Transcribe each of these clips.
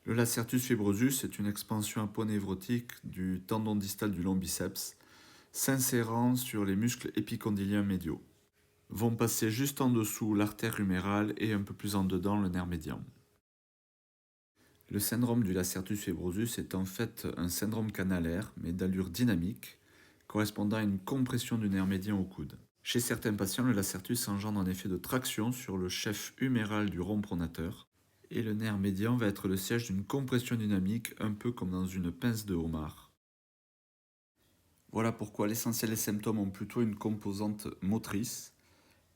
Le lacertus fibrosus est une expansion aponévrotique du tendon distal du long biceps, s'insérant sur les muscles épicondyliens médiaux. Vont passer juste en dessous l'artère humérale et un peu plus en dedans le nerf médian. Le syndrome du lacertus fibrosus est en fait un syndrome canalaire, mais d'allure dynamique, correspondant à une compression du nerf médian au coude. Chez certains patients, le lacertus engendre un effet de traction sur le chef huméral du rond pronateur, et le nerf médian va être le siège d'une compression dynamique, un peu comme dans une pince de homard. Voilà pourquoi l'essentiel des symptômes ont plutôt une composante motrice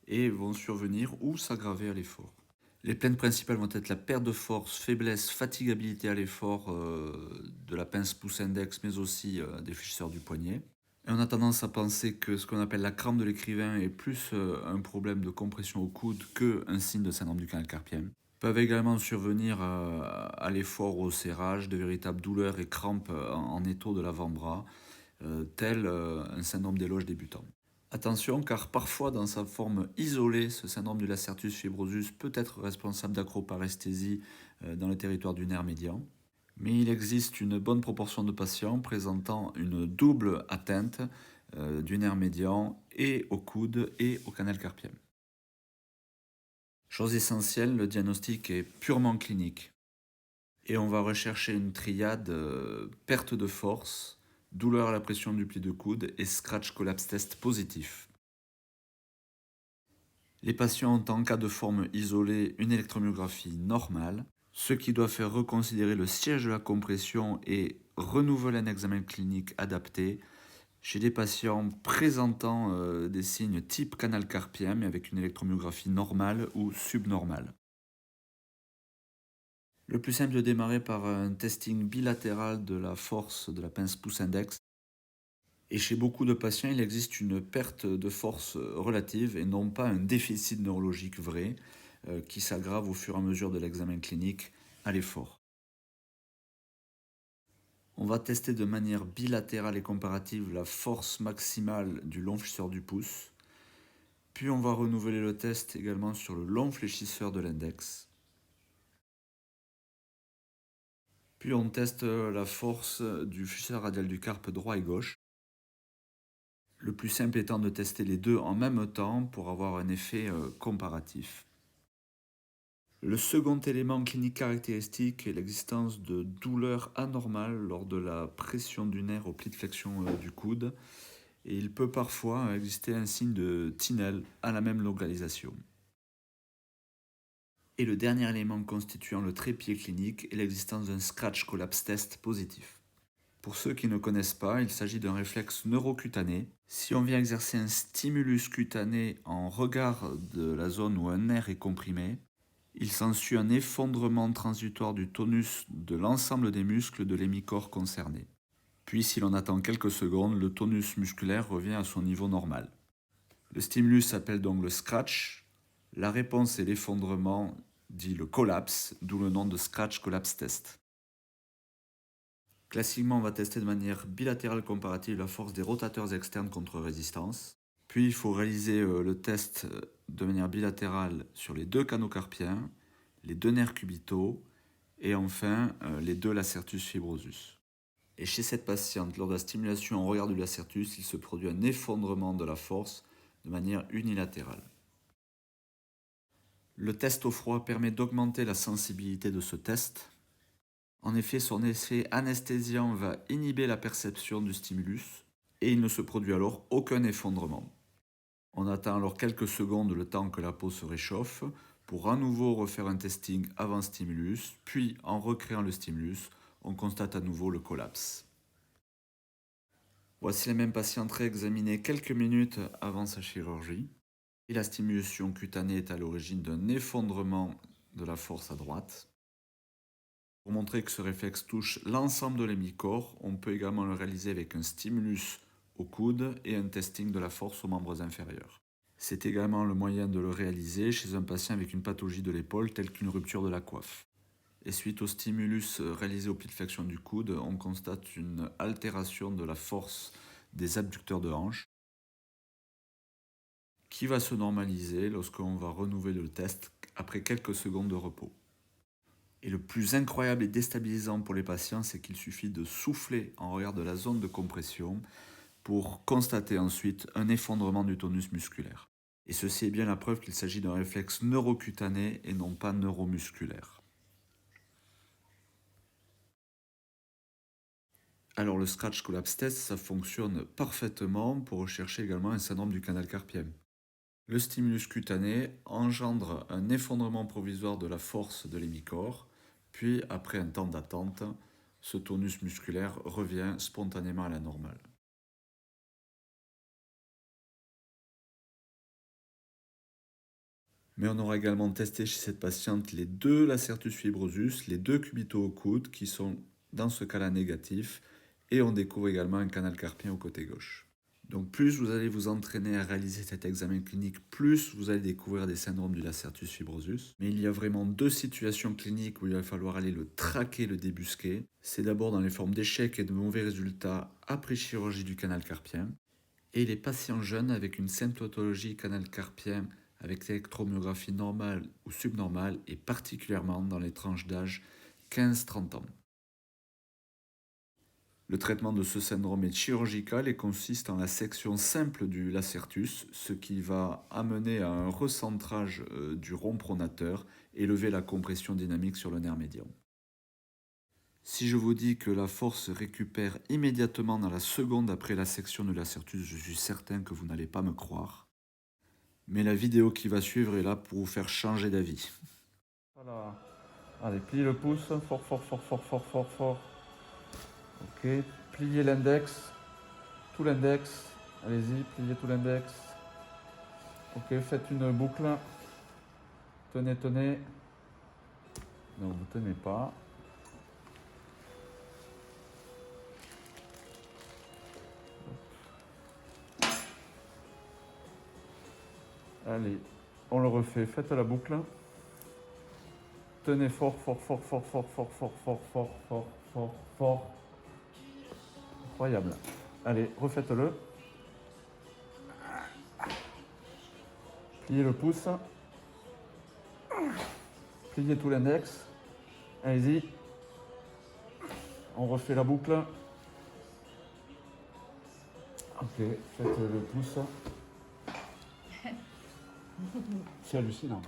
et vont survenir ou s'aggraver à l'effort. Les plaintes principales vont être la perte de force, faiblesse, fatigabilité à l'effort de la pince pouce-index, mais aussi des fléchisseurs du poignet. Et on a tendance à penser que ce qu'on appelle la crampe de l'écrivain est plus un problème de compression au coude qu'un signe de syndrome du canal carpien. Peuvent également survenir à l'effort ou au serrage de véritables douleurs et crampes en étau de l'avant-bras, tel un syndrome des loges débutants. Attention, car parfois dans sa forme isolée, ce syndrome du lacertus fibrosus peut être responsable d'acroparesthésie dans le territoire du nerf médian. Mais il existe une bonne proportion de patients présentant une double atteinte du nerf médian et au coude et au canal carpien. Chose essentielle, le diagnostic est purement clinique. Et on va rechercher une triade perte de force, douleur à la pression du pli de coude et scratch collapse test positif. Les patients ont en cas de forme isolée une électromyographie normale, ce qui doit faire reconsidérer le siège de la compression et renouveler un examen clinique adapté chez des patients présentant des signes type canal carpien mais avec une électromyographie normale ou subnormale. Le plus simple de démarrer par un testing bilatéral de la force de la pince pouce-index. Et chez beaucoup de patients, il existe une perte de force relative et non pas un déficit neurologique vrai qui s'aggrave au fur et à mesure de l'examen clinique à l'effort. On va tester de manière bilatérale et comparative la force maximale du long fléchisseur du pouce. Puis on va renouveler le test également sur le long fléchisseur de l'index. Puis on teste la force du fléchisseur radial du carpe droit et gauche. Le plus simple étant de tester les deux en même temps pour avoir un effet comparatif. Le second élément clinique caractéristique est l'existence de douleurs anormales lors de la pression du nerf au pli de flexion du coude, et il peut parfois exister un signe de Tinel à la même localisation. Et le dernier élément constituant le trépied clinique est l'existence d'un scratch collapse test positif. Pour ceux qui ne connaissent pas, il s'agit d'un réflexe neurocutané. Si on vient exercer un stimulus cutané en regard de la zone où un nerf est comprimé, il s'ensuit un effondrement transitoire du tonus de l'ensemble des muscles de l'hémicorps concerné. Puis, si l'on attend quelques secondes, le tonus musculaire revient à son niveau normal. Le stimulus s'appelle donc le scratch. La réponse est l'effondrement, dit le collapse, d'où le nom de scratch collapse test. Classiquement, on va tester de manière bilatérale comparative la force des rotateurs externes contre résistance. Puis, il faut réaliser le test de manière bilatérale sur les deux canaux carpiens, les deux nerfs cubitaux et enfin les deux lacertus fibrosus. Et chez cette patiente, lors de la stimulation en regard du lacertus, il se produit un effondrement de la force de manière unilatérale. Le test au froid permet d'augmenter la sensibilité de ce test. En effet, son effet anesthésiant va inhiber la perception du stimulus et il ne se produit alors aucun effondrement. On attend alors quelques secondes le temps que la peau se réchauffe pour à nouveau refaire un testing avant stimulus, puis en recréant le stimulus, on constate à nouveau le collapse. Voici la même patiente réexaminée quelques minutes avant sa chirurgie. Et la stimulation cutanée est à l'origine d'un effondrement de la force à droite. Pour montrer que ce réflexe touche l'ensemble de l'hémicorps, on peut également le réaliser avec un stimulus au coude et un testing de la force aux membres inférieurs. C'est également le moyen de le réaliser chez un patient avec une pathologie de l'épaule telle qu'une rupture de la coiffe. Et suite au stimulus réalisé au pli de flexion du coude, on constate une altération de la force des abducteurs de hanche qui va se normaliser lorsqu'on va renouveler le test après quelques secondes de repos. Et le plus incroyable et déstabilisant pour les patients, c'est qu'il suffit de souffler en regard de la zone de compression pour constater ensuite un effondrement du tonus musculaire. Et ceci est bien la preuve qu'il s'agit d'un réflexe neurocutané et non pas neuromusculaire. Alors le Scratch Collapse Test, ça fonctionne parfaitement pour rechercher également un syndrome du canal carpien. Le stimulus cutané engendre un effondrement provisoire de la force de l'hémicorps, puis après un temps d'attente, ce tonus musculaire revient spontanément à la normale. Mais on aura également testé chez cette patiente les deux lacertus fibrosus, les deux cubitaux au coude qui sont dans ce cas-là négatifs, et on découvre également un canal carpien au côté gauche. Donc plus vous allez vous entraîner à réaliser cet examen clinique, plus vous allez découvrir des syndromes du lacertus fibrosus. Mais il y a vraiment deux situations cliniques où il va falloir aller le traquer, le débusquer. C'est d'abord dans les formes d'échecs et de mauvais résultats après chirurgie du canal carpien, et les patients jeunes avec une symptomatologie canal carpien avec électromyographie normale ou subnormale, et particulièrement dans les tranches d'âge 15-30 ans. Le traitement de ce syndrome est chirurgical et consiste en la section simple du lacertus, ce qui va amener à un recentrage du rond pronateur et lever la compression dynamique sur le nerf médian. Si je vous dis que la force se récupère immédiatement dans la seconde après la section du lacertus, je suis certain que vous n'allez pas me croire. Mais la vidéo qui va suivre est là pour vous faire changer d'avis. Voilà. Allez, pliez le pouce, fort, fort, fort, fort, fort, fort, fort. Ok, pliez l'index, tout l'index. Allez-y, pliez tout l'index. Ok, faites une boucle. Tenez, tenez. Non, vous tenez pas. Allez, on le refait. Faites la boucle. Tenez fort, fort, fort, fort, fort, fort, fort, fort, fort, fort, fort, fort. Incroyable. Allez, refaites-le. Pliez le pouce. Pliez tout l'index. Allez-y. On refait la boucle. Ok, faites le pouce. C'est hallucinant.